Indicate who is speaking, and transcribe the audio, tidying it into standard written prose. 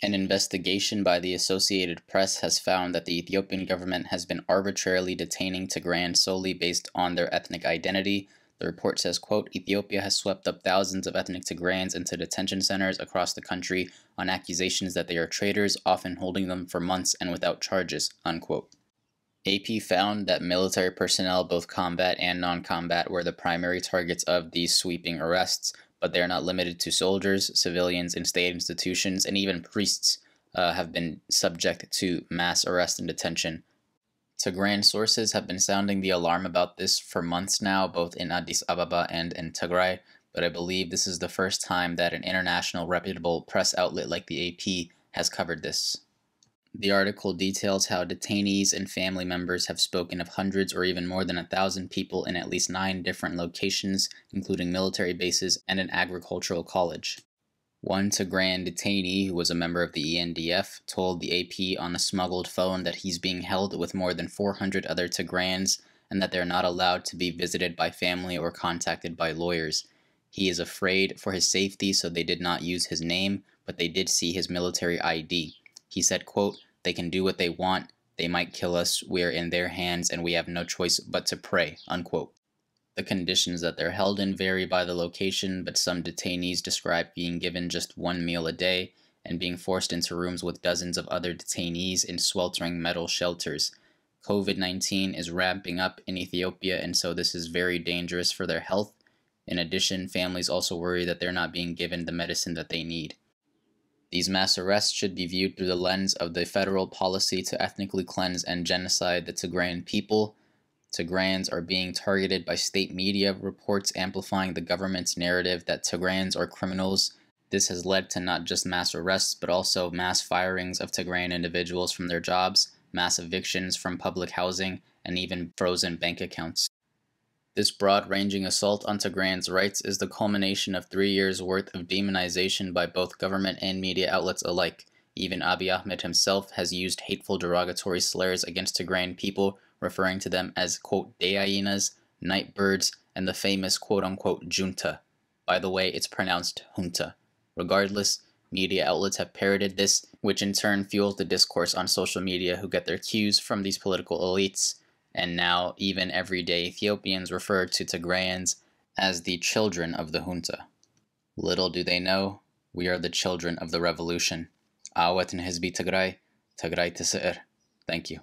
Speaker 1: An investigation by the Associated Press has found that the Ethiopian government has been arbitrarily detaining Tigrayans solely based on their ethnic identity. The report says, quote, Ethiopia has swept up thousands of ethnic Tigrayans into detention centers across the country on accusations that they are traitors, often holding them for months and without charges, unquote. AP found that military personnel, both combat and non-combat, were the primary targets of these sweeping arrests, but they are not limited to soldiers. Civilians in state institutions and even priests have been subject to mass arrest and detention. Tigrayan sources have been sounding the alarm about this for months now, both in Addis Ababa and in Tigray, but I believe this is the first time that an international reputable press outlet like the AP has covered this. The article details how detainees and family members have spoken of hundreds or even more than 1,000 people in at least 9 different locations, including military bases and an agricultural college. One Tigrayan detainee, who was a member of the ENDF, told the AP on a smuggled phone that he's being held with more than 400 other Tigrayans and that they're not allowed to be visited by family or contacted by lawyers. He is afraid for his safety, so they did not use his name, but they did see his military ID. He said, quote, they can do what they want, they might kill us, we are in their hands and we have no choice but to pray, unquote. The conditions that they're held in vary by the location, but some detainees describe being given just 1 meal a day and being forced into rooms with dozens of other detainees in sweltering metal shelters. COVID-19 is ramping up in Ethiopia, and so this is very dangerous for their health. In addition, families also worry that they're not being given the medicine that they need. These mass arrests should be viewed through the lens of the federal policy to ethnically cleanse and genocide the Tigrayan people. Tigrayans are being targeted by state media reports amplifying the government's narrative that Tigrayans are criminals. This has led to not just mass arrests, but also mass firings of Tigrayan individuals from their jobs, mass evictions from public housing, and even frozen bank accounts. This broad-ranging assault on Tigrayans' rights is the culmination of 3 years' worth of demonization by both government and media outlets alike. Even Abiy Ahmed himself has used hateful derogatory slurs against Tigrayan people, referring to them as, quote, hyenas, night birds, and the famous quote-unquote junta. By the way, it's pronounced junta. Regardless, media outlets have parroted this, which in turn fuels the discourse on social media who get their cues from these political elites. And now, even everyday Ethiopians refer to Tigrayans as the children of the junta. Little do they know, we are the children of the revolution. Awat Hizbi Tigray, Tigray Tisir. Thank you.